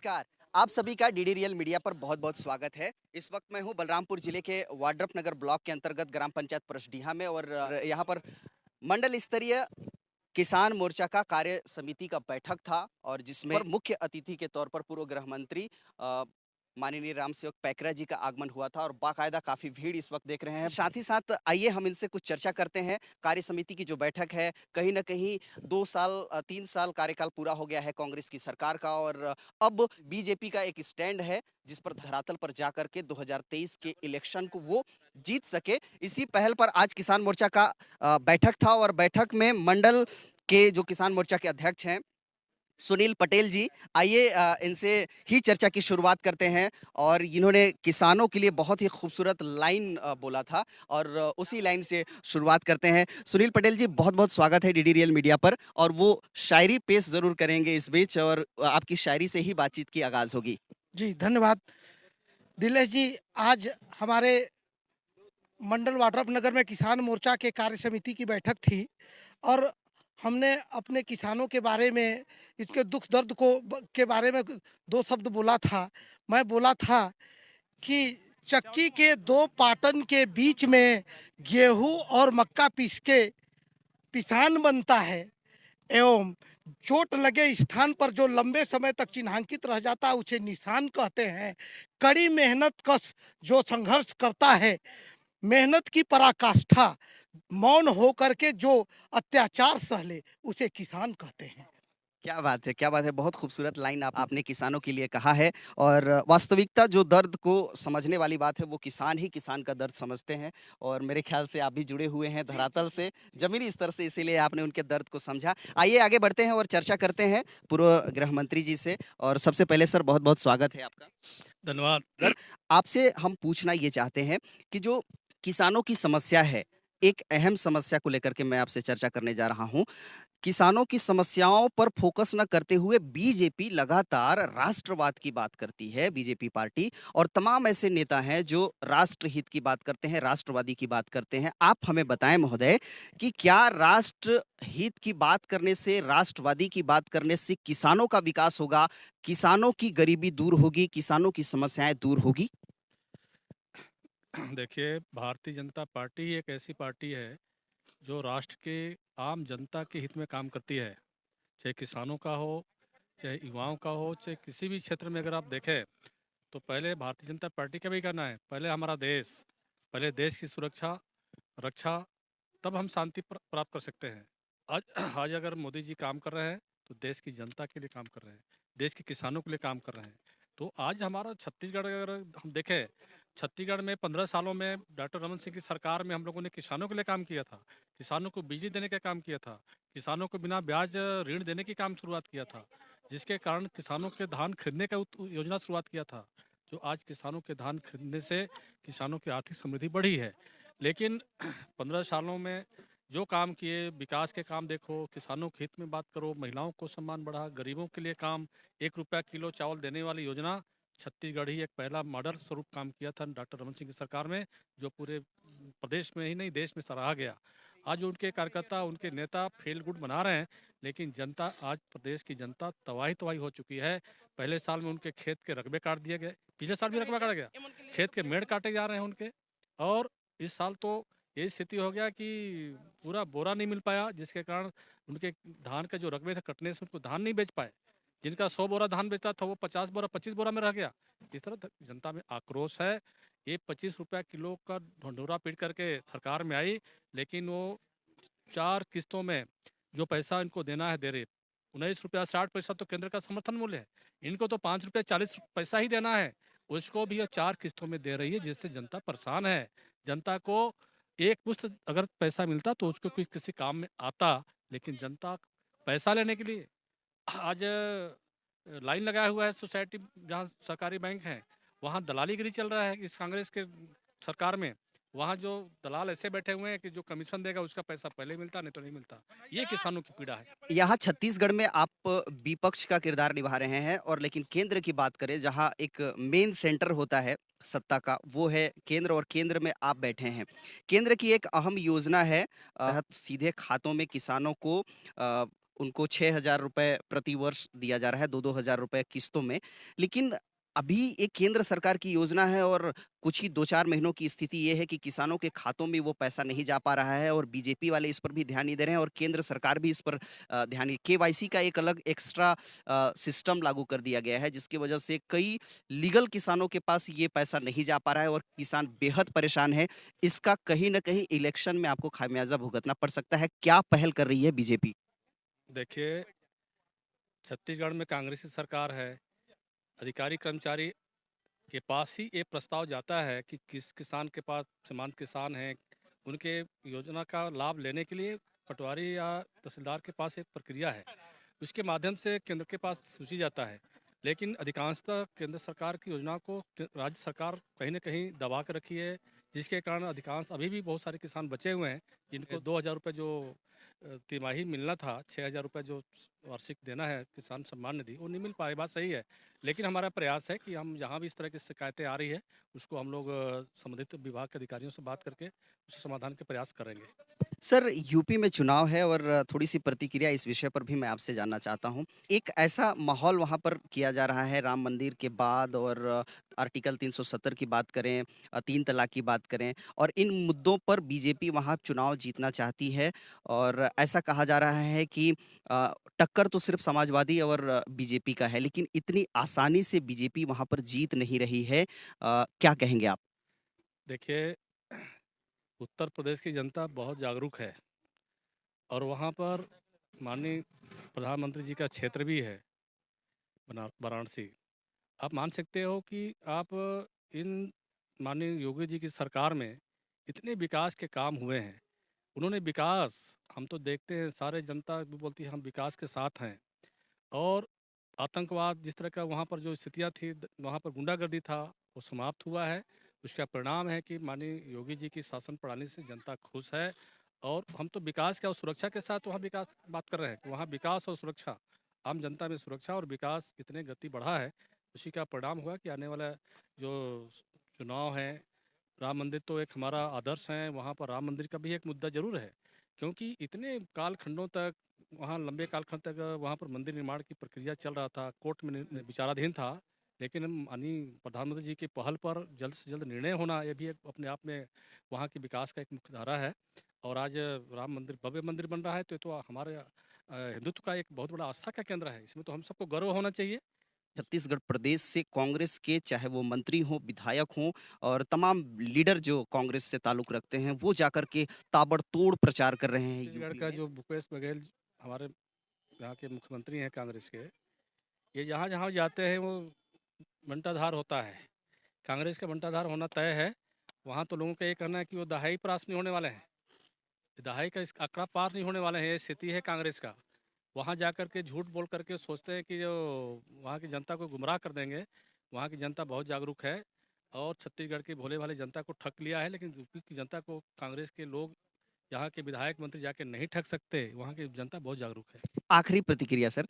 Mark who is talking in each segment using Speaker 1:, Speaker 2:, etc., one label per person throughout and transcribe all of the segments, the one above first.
Speaker 1: नमस्कार। आप सभी का डीडी रियल मीडिया पर बहुत-बहुत स्वागत है। इस वक्त मैं हूँ बलरामपुर जिले के वाड्रफ नगर ब्लॉक के अंतर्गत ग्राम पंचायत परसडीहा में और यहाँ पर मंडल स्तरीय किसान मोर्चा का कार्य समिति का बैठक था और जिसमें पर मुख्य अतिथि के तौर पर पूर्व गृह मंत्री माननीय राम सेवक पैकरा जी का आगमन हुआ था और बाकायदा काफी भीड़ इस वक्त देख रहे हैं। साथ ही साथ आइए हम इनसे कुछ चर्चा करते हैं। कार्य समिति की जो बैठक है, कहीं न कहीं 2 साल 3 साल कार्यकाल पूरा हो गया है कांग्रेस की सरकार का और अब बीजेपी का एक स्टैंड है जिस पर धरातल पर जाकर के 2023 के इलेक्शन को वो जीत सके। इसी पहल पर आज किसान मोर्चा का बैठक था और बैठक में मंडल के जो किसान मोर्चा के अध्यक्ष हैं सुनील पटेल जी, आइए इनसे ही चर्चा की शुरुआत करते हैं और इन्होंने किसानों के लिए बहुत ही खूबसूरत लाइन बोला था और उसी लाइन से शुरुआत करते हैं। सुनील पटेल जी, बहुत-बहुत स्वागत है डीडी रियल मीडिया पर और वो शायरी पेश ज़रूर करेंगे इस बीच और आपकी शायरी से ही बातचीत की आगाज़ होगी।
Speaker 2: जी, धन्यवाद। दिलेश जी, आज हमारे मंडल वाड्रफ नगर में किसान मोर्चा के कार्य समिति की बैठक थी और हमने अपने किसानों के बारे में, इसके दुख दर्द के बारे में 2 शब्द बोला था। मैं बोला था कि चक्की के 2 पाटन के बीच में गेहूँ और मक्का पीस के पिसान बनता है एवं चोट लगे स्थान पर जो लंबे समय तक चिन्हांकित रह जाता है उसे निशान कहते हैं। कड़ी मेहनत कश जो संघर्ष करता है, मेहनत की पराकाष्ठा मौन होकर के जो अत्याचार सह ले उसे किसान कहते हैं।
Speaker 1: क्या बात है, क्या बात है! बहुत खूबसूरत लाइन आपने किसानों के लिए कहा है और वास्तविकता जो दर्द को समझने वाली बात है, वो किसान ही किसान का दर्द समझते हैं और मेरे ख़्याल से आप भी जुड़े हुए हैं धरातल से, ज़मीनी स्तर से, इसीलिए आपने उनके दर्द को समझा। आइए आगे बढ़ते हैं और चर्चा करते हैं पूर्व गृह मंत्री जी से और सबसे पहले सर बहुत-बहुत स्वागत है आपका।
Speaker 3: धन्यवाद।
Speaker 1: सर, आपसे हम पूछना ये चाहते हैं कि जो किसानों की समस्या है, एक अहम समस्या को लेकर के मैं आपसे चर्चा करने जा रहा हूँ। किसानों की समस्याओं पर फोकस न करते हुए बीजेपी लगातार राष्ट्रवाद की बात करती है, बीजेपी पार्टी और तमाम ऐसे नेता हैं जो राष्ट्रहित की बात करते हैं, राष्ट्रवादी की बात करते हैं। आप हमें बताएं महोदय कि क्या राष्ट्रहित की बात करने से, राष्ट्रवादी की बात करने से किसानों का विकास होगा, किसानों की गरीबी दूर होगी, किसानों की समस्याएं दूर होगी?
Speaker 3: देखिए, भारतीय जनता पार्टी ही एक ऐसी पार्टी है जो राष्ट्र के आम जनता के हित में काम करती है। चाहे किसानों का हो, चाहे युवाओं का हो, चाहे किसी भी क्षेत्र में अगर आप देखें तो पहले भारतीय जनता पार्टी का भी करना है। पहले हमारा देश, पहले देश की सुरक्षा, रक्षा, तब हम शांति प्राप्त कर सकते हैं। आज आज अगर मोदी जी काम कर रहे हैं तो देश की जनता के लिए काम कर रहे हैं, देश के किसानों के लिए काम कर रहे हैं। तो आज हमारा छत्तीसगढ़ अगर हम देखें, छत्तीसगढ़ में 15 सालों में डॉक्टर रमन सिंह की सरकार में हम लोगों ने किसानों के लिए काम किया था, किसानों को बिजली देने का काम किया था, किसानों को बिना ब्याज ऋण देने की काम शुरुआत किया था, जिसके कारण किसानों के धान खरीदने का योजना शुरुआत किया था। जो आज किसानों के धान खरीदने से किसानों की आर्थिक समृद्धि बढ़ी है। लेकिन 15 सालों में जो काम किए, विकास के काम देखो, किसानों के हित में बात करो, महिलाओं को सम्मान बढ़ा, गरीबों के लिए काम, 1 रुपया किलो चावल देने वाली योजना, छत्तीसगढ़ ही एक पहला मॉडल स्वरूप काम किया था डॉक्टर रमन सिंह की सरकार में, जो पूरे प्रदेश में ही नहीं देश में सराहा गया। आज उनके कार्यकर्ता, उनके नेता फील गुड बना रहे हैं, लेकिन जनता, आज प्रदेश की जनता तबाही तबाही हो चुकी है। पहले साल में उनके खेत के रकबे काट दिए गए, पिछले साल भी रकबा काटा गया, खेत के मेड़ काटे जा रहे हैं उनके। और इस साल तो यही स्थिति हो गया कि पूरा बोरा नहीं मिल पाया, जिसके कारण उनके धान के जो रकबे थे कटने से उनको धान नहीं बेच पाए। जिनका 100 बोरा धान बेचा था वो 50 बोरा 25 बोरा में रह गया। इस तरह जनता में आक्रोश है। ये 25 रुपया किलो का ढंढोरा पीट करके सरकार में आई, लेकिन वो 4 किस्तों में जो पैसा इनको देना है दे रहे। 19 रुपया 60 पैसा तो केंद्र का समर्थन मूल्य है, इनको तो 5 रुपया 40 पैसा ही देना है, उसको भी ये 4 किस्तों में दे रही है, जिससे जनता परेशान है। जनता को एक मुश्त अगर पैसा मिलता तो उसको किसी काम में आता, लेकिन जनता पैसा लेने के लिए आज लाइन लगाया हुआ है। सोसाइटी जहाँ सरकारी बैंक है वहाँ दलालीगिरी चल रहा है इस कांग्रेस के सरकार में। वहाँ जो दलाल ऐसे बैठे हुए हैं कि जो कमीशन देगा उसका पैसा पहले मिलता, नहीं तो नहीं मिलता। ये किसानों की पीड़ा है।
Speaker 1: यहाँ छत्तीसगढ़ में आप विपक्ष का किरदार निभा रहे हैं और लेकिन केंद्र की बात करें जहाँ एक मेन सेंटर होता है सत्ता का, वो है केंद्र और केंद्र में आप बैठे हैं। केंद्र की एक अहम योजना है सीधे खातों में किसानों को उनको 6,000 रुपए प्रति वर्ष दिया जा रहा है, 2-2 हज़ार रुपए किस्तों में। लेकिन अभी एक केंद्र सरकार की योजना है और कुछ ही 2-4 महीनों की स्थिति ये है कि किसानों के खातों में वो पैसा नहीं जा पा रहा है और बीजेपी वाले इस पर भी ध्यान नहीं दे रहे हैं और केंद्र सरकार भी इस पर ध्यान नहीं। केवाईसी का एक अलग एक्स्ट्रा सिस्टम लागू कर दिया गया है, जिसकी वजह से कई लीगल किसानों के पास ये पैसा नहीं जा पा रहा है और किसान बेहद परेशान है। इसका कहीं न कहीं इलेक्शन में आपको खामियाज़ा भुगतना पड़ सकता है। क्या पहल कर रही है बीजेपी?
Speaker 3: देखिए, छत्तीसगढ़ में कांग्रेस की सरकार है। अधिकारी कर्मचारी के पास ही ये प्रस्ताव जाता है कि किस किसान के पास सीमांत किसान हैं, उनके योजना का लाभ लेने के लिए पटवारी या तहसीलदार के पास एक प्रक्रिया है। उसके माध्यम से केंद्र के पास सूची जाता है। लेकिन अधिकांशतः केंद्र सरकार की योजनाओं को राज्य सरकार कहीं न कहीं दबा के रखी है, जिसके कारण अधिकांश अभी भी बहुत सारे किसान बचे हुए हैं, जिनको 2,000 रुपये जो तिमाही मिलना था, 6,000 रुपये जो वार्षिक देना है किसान सम्मान निधि, वो नहीं मिल पा रही। बात सही है, लेकिन हमारा प्रयास है कि हम जहाँ भी इस तरह की शिकायतें आ रही है, उसको हम लोग संबंधित विभाग के अधिकारियों से बात करके उसके समाधान के प्रयास करेंगे।
Speaker 1: सर, यूपी में चुनाव है और थोड़ी-सी प्रतिक्रिया इस विषय पर भी मैं आपसे जानना चाहता हूँ। एक ऐसा माहौल वहाँ पर किया जा रहा है राम मंदिर के बाद और आर्टिकल 370 की बात करें, 3 तलाक की बात करें और इन मुद्दों पर बीजेपी वहाँ चुनाव जीतना चाहती है और ऐसा कहा जा रहा है कि टक्कर तो सिर्फ समाजवादी और बीजेपी का है, लेकिन इतनी आसानी से बीजेपी वहाँ पर जीत नहीं रही है। क्या कहेंगे आप?
Speaker 3: देखिए, उत्तर प्रदेश की जनता बहुत जागरूक है और वहाँ पर माननीय प्रधानमंत्री जी का क्षेत्र भी है, वाराणसी। आप मान सकते हो कि आप इन माननीय योगी जी की सरकार में इतने विकास के काम हुए हैं। उन्होंने विकास, हम तो देखते हैं सारे जनता भी बोलती है हम विकास के साथ हैं। और आतंकवाद जिस तरह का वहाँ पर जो स्थितियाँ थी, वहाँ पर गुंडागर्दी था, वो समाप्त हुआ है। उसका परिणाम है कि माननीय योगी जी की शासन प्रणाली से जनता खुश है। और हम तो विकास क्या और सुरक्षा के साथ वहाँ विकास की बात कर रहे हैं कि वहाँ विकास और सुरक्षा, आम जनता में सुरक्षा और विकास इतने गति बढ़ा है। उसी का परिणाम हुआ कि आने वाला जो चुनाव है, राम मंदिर तो एक हमारा आदर्श है, वहाँ पर राम मंदिर का भी एक मुद्दा ज़रूर है। क्योंकि इतने कालखंडों तक, वहाँ लंबे कालखंड तक वहाँ पर मंदिर निर्माण की प्रक्रिया चल रहा था, कोर्ट में विचाराधीन था। लेकिन माननीय प्रधानमंत्री जी की पहल पर जल्द से जल्द निर्णय होना, ये भी एक अपने आप में वहाँ के विकास का एक मुख्य धारा है। और आज राम मंदिर भव्य मंदिर बन रहा है, तो ये तो हमारे हिंदुत्व का एक बहुत बड़ा आस्था का केंद्र है। इसमें तो हम सबको गर्व होना चाहिए।
Speaker 1: छत्तीसगढ़ प्रदेश से कांग्रेस के चाहे वो मंत्री हों, विधायक हों और तमाम लीडर जो कांग्रेस से ताल्लुक रखते हैं, वो जाकर के ताबड़तोड़ प्रचार कर रहे हैं
Speaker 3: छत्तीसगढ़
Speaker 1: यूपी
Speaker 3: का
Speaker 1: में।
Speaker 3: जो भूपेश बघेल हमारे यहाँ के मुख्यमंत्री हैं कांग्रेस के, ये जहाँ जहाँ जाते हैं वो बंटाधार होता है। कांग्रेस का बंटाधार होना तय है। वहाँ तो लोगों का ये कहना है कि वो दहाई पास नहीं होने वाले हैं, दहाई का इस आंकड़ा पार नहीं होने वाले हैं, ये स्थिति है कांग्रेस का। वहाँ जाकर के झूठ बोल करके सोचते हैं कि जो वहाँ की जनता को गुमराह कर देंगे। वहाँ की जनता बहुत जागरूक है और छत्तीसगढ़ की भोले भाले जनता को ठग लिया है, लेकिन यूपी की जनता को कांग्रेस के लोग, यहाँ के विधायक मंत्री जाके नहीं ठग सकते। वहाँ की जनता बहुत जागरूक है।
Speaker 1: आखिरी प्रतिक्रिया सर,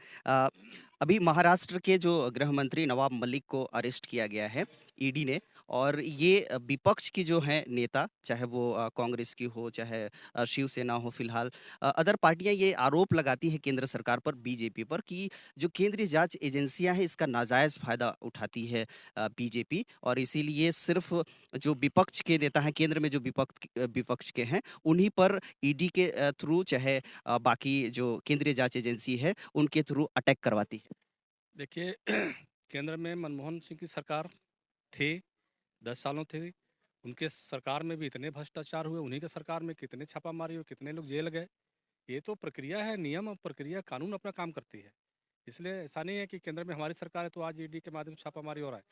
Speaker 1: अभी महाराष्ट्र के जो गृह मंत्री नवाब मलिक को अरेस्ट किया गया है ईडी ने और ये विपक्ष की जो है नेता, चाहे वो कांग्रेस की हो, चाहे शिवसेना हो, फिलहाल अदर पार्टियां ये आरोप लगाती हैं केंद्र सरकार पर, बीजेपी पर कि जो केंद्रीय जांच एजेंसियां हैं इसका नाजायज फायदा उठाती है बीजेपी और इसीलिए सिर्फ जो विपक्ष के नेता हैं, केंद्र में जो विपक्ष के हैं, उन्हीं पर ईडी के थ्रू चाहे बाकी जो केंद्रीय जांच एजेंसी है उनके थ्रू अटैक करवाती है।
Speaker 3: देखिए, केंद्र में मनमोहन सिंह की सरकार थी, 10 सालों थी। उनके सरकार में भी इतने भ्रष्टाचार हुए, उन्हीं के सरकार में कितने छापामारी हुई, कितने लोग जेल गए। ये तो प्रक्रिया है, नियम और प्रक्रिया, कानून अपना काम करती है। इसलिए ऐसा नहीं है कि केंद्र में हमारी सरकार है तो आज ईडी के माध्यम से छापामारी हो रहा है।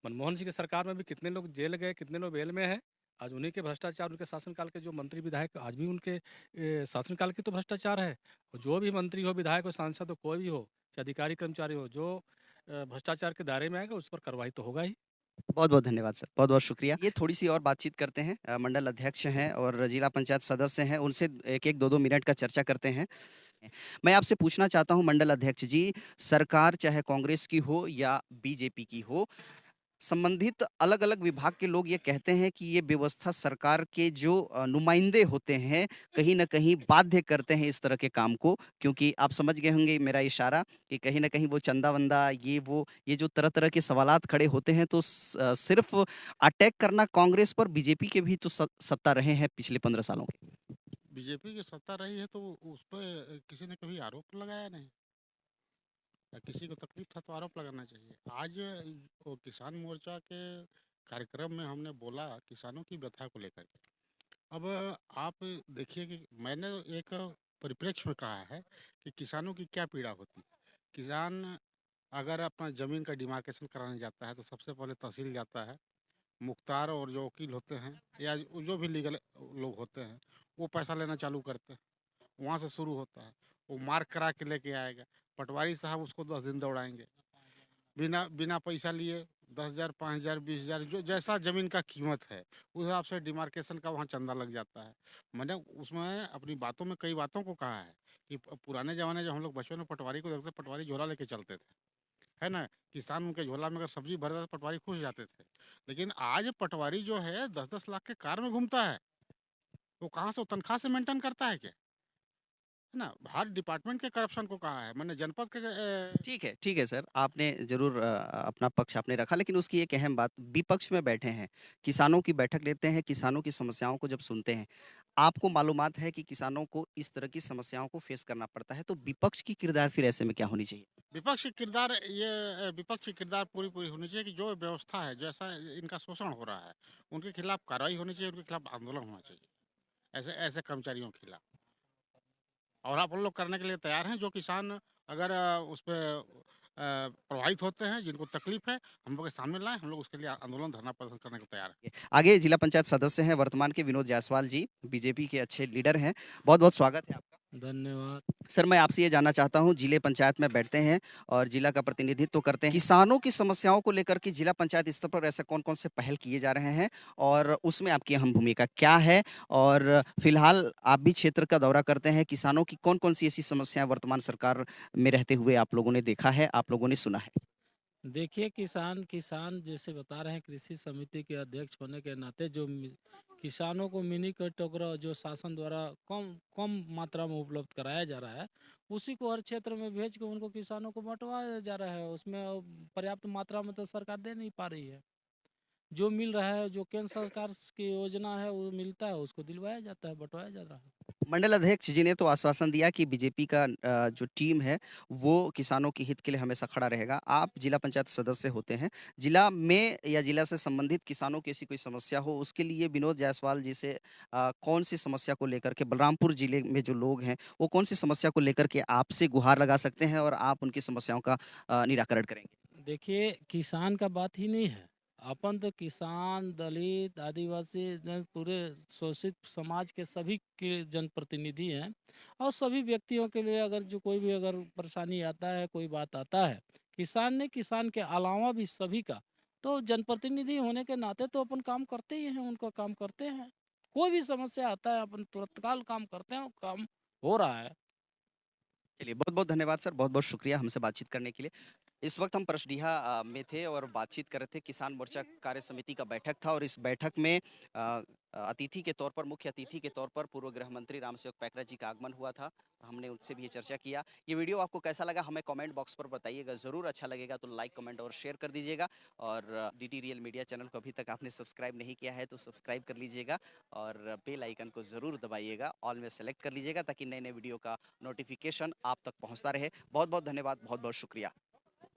Speaker 3: मनमोहन सिंह की सरकार में भी कितने लोग जेल गए, कितने लोग बेल में हैं। आज उन्हीं के भ्रष्टाचार, उनके शासनकाल के जो मंत्री विधायक आज भी उनके शासनकाल के तो भ्रष्टाचार है। और जो भी मंत्री हो, विधायक हो, सांसद हो, कोई भी हो, चाहे अधिकारी कर्मचारी हो, जो भ्रष्टाचार के दायरे में आएगा उस पर कार्रवाई तो होगा ही।
Speaker 1: बहुत-बहुत धन्यवाद सर, बहुत-बहुत शुक्रिया। ये थोड़ी-सी और बातचीत करते हैं, मंडल अध्यक्ष हैं और जिला पंचायत सदस्य हैं, उनसे 1-1, 2-2 मिनट का चर्चा करते हैं। मैं आपसे पूछना चाहता हूँ मंडल अध्यक्ष जी, सरकार चाहे कांग्रेस की हो या बीजेपी की हो, संबंधित अलग-अलग विभाग के लोग ये कहते हैं कि ये व्यवस्था सरकार के जो नुमाइंदे होते हैं, कहीं न कहीं बाध्य करते हैं इस तरह के काम को, क्योंकि आप समझ गए होंगे मेरा इशारा कि कहीं न कहीं वो चंदा-वंदा ये वो, ये जो तरह-तरह के सवालात खड़े होते हैं तो सिर्फ़ अटैक करना कांग्रेस पर बीजेपी के भी तो सत्ता रहे हैं पिछले 15 सालों के।
Speaker 4: बीजेपी की सत्ता रही है तो उस पे किसी ने कभी आरोप लगाया नहीं, या किसी को तकलीफ था तो आरोप लगाना चाहिए। आज वो किसान मोर्चा के कार्यक्रम में हमने बोला किसानों की व्यथा को लेकर के। अब आप देखिए कि मैंने एक परिप्रेक्ष्य में कहा है कि किसानों की क्या पीड़ा होती है। किसान अगर अपना ज़मीन का डिमार्केशन कराने जाता है तो सबसे पहले तहसील जाता है, मुख्तार और जो वकील होते हैं या जो भी लीगल लोग होते हैं वो पैसा लेना चालू करते हैं। वहाँ से शुरू होता है, वो मार्क करा के लेके आएगा, पटवारी साहब उसको 10 दिन दौड़ाएंगे, बिना बिना पैसा लिए 10,000 5,000 20,000 जो जैसा ज़मीन का कीमत है उस हिसाब से डिमार्केशन का वहाँ चंदा लग जाता है। मैंने उसमें अपनी बातों में कई बातों को कहा है कि पुराने ज़माने जब हम लोग बचपन में पटवारी को देखते, पटवारी झोला लेके चलते थे, है ना? किसान उनके झोला में अगर सब्जी भर देता तो पटवारी खुश जाते थे। लेकिन आज पटवारी जो है 10-10 लाख के कार में घूमता है, वो कहाँ से, वो तनख्वाह से मेंटेन करता है क्या? है ना? हर डिपार्टमेंट के करप्शन को कहा है, मैंने जनपद के
Speaker 1: ठीक है सर, आपने ज़रूर अपना पक्ष आपने रखा, लेकिन उसकी एक अहम बात, विपक्ष में बैठे हैं, किसानों की बैठक लेते हैं, किसानों की समस्याओं को जब सुनते हैं, आपको मालूमात है कि किसानों को इस तरह की समस्याओं को फेस करना पड़ता है, तो विपक्ष की किरदार फिर ऐसे में क्या होनी चाहिए?
Speaker 4: विपक्ष की किरदार पूरी होनी चाहिए कि जो व्यवस्था है, जैसा इनका शोषण हो रहा है, उनके खिलाफ कार्रवाई होनी चाहिए, उनके खिलाफ आंदोलन होना चाहिए, ऐसे ऐसे कर्मचारियों के खिलाफ। और आप उन लोग करने के लिए तैयार हैं जो किसान अगर उस पे प्रभावित होते हैं, जिनको तकलीफ है, हम लोग के सामने लाएँ, हम लोग उसके लिए आंदोलन, धरना प्रदर्शन करने को तैयार हैं।
Speaker 1: आगे जिला पंचायत सदस्य हैं वर्तमान के विनोद जायसवाल जी, बीजेपी के अच्छे लीडर हैं, बहुत-बहुत स्वागत है आपका।
Speaker 3: धन्यवाद।
Speaker 1: सर, मैं आपसे ये जानना चाहता हूँ, जिले पंचायत में बैठते हैं और जिला का प्रतिनिधित्व करते हैं। किसानों की समस्याओं को लेकर के जिला पंचायत स्तर पर ऐसे कौन-कौन से पहल किए जा रहे हैं और उसमें आपकी अहम भूमिका क्या है? और फिलहाल आप भी क्षेत्र का दौरा करते हैं, किसानों की कौन-कौन सी ऐसी समस्याएँ वर्तमान सरकार में रहते हुए आप लोगों ने देखा है, आप लोगों ने सुना है?
Speaker 3: देखिए किसान किसान जैसे बता रहे हैं कृषि समिति के अध्यक्ष होने के नाते जो किसानों को मिनी कैटेगरी जो शासन द्वारा कम कम मात्रा में उपलब्ध कराया जा रहा है उसी को हर क्षेत्र में भेज के उनको किसानों को बंटवाया जा रहा है। उसमें पर्याप्त मात्रा में तो सरकार दे नहीं पा रही है। जो मिल रहा है जो केंद्र सरकार की योजना है वो मिलता है उसको दिलवाया जाता है, बंटवाया जा रहा है।
Speaker 1: मंडल अध्यक्ष जी ने तो आश्वासन दिया कि बीजेपी का जो टीम है, वो किसानों के हित के लिए हमेशा खड़ा रहेगा। आप जिला पंचायत सदस्य होते हैं, जिला में या जिला से संबंधित किसानों की ऐसी कोई समस्या हो, उसके लिए विनोद जायसवाल जी से कौन-सी समस्या को लेकर के बलरामपुर जिले में जो लोग हैं, वो कौन-सी समस्या को लेकर के आपसे गुहार लगा सकते हैं और आप उनकी समस्याओं का निराकरण करेंगे?
Speaker 3: देखिए किसान का बात ही नहीं है। अपन तो किसान, दलित, आदिवासी पूरे शोषित समाज के सभी के जनप्रतिनिधि हैं और सभी व्यक्तियों के लिए अगर जो कोई भी अगर परेशानी आता है, कोई बात आता है, किसान ने किसान के अलावा भी सभी का, तो जनप्रतिनिधि होने के नाते तो अपन काम करते ही हैं, उनका काम करते हैं। कोई भी समस्या आता है अपन तुरंतकाल काम करते हैं और काम हो रहा है।
Speaker 1: चलिए, बहुत-बहुत धन्यवाद सर, बहुत-बहुत शुक्रिया हमसे बातचीत करने के लिए। इस वक्त हम परसडीहा में थे और बातचीत कर रहे थे, किसान मोर्चा कार्य समिति का बैठक था और इस बैठक में अतिथि के तौर पर, मुख्य अतिथि के तौर पर पूर्व गृह मंत्री रामसेवक पैकरा जी का आगमन हुआ था। हमने उनसे भी ये चर्चा किया। ये वीडियो आपको कैसा लगा हमें कमेंट बॉक्स पर बताइएगा ज़रूर। अच्छा लगेगा तो लाइक, कमेंट और शेयर कर दीजिएगा और डीटी रियल मीडिया चैनल को अभी तक आपने सब्सक्राइब नहीं किया है तो सब्सक्राइब कर लीजिएगा और बेल आइकन को ज़रूर दबाइएगा, ऑल में सेलेक्ट कर लीजिएगा ताकि नए-नए वीडियो का नोटिफिकेशन आप तक पहुँचता रहे। बहुत-बहुत धन्यवाद, बहुत-बहुत शुक्रिया।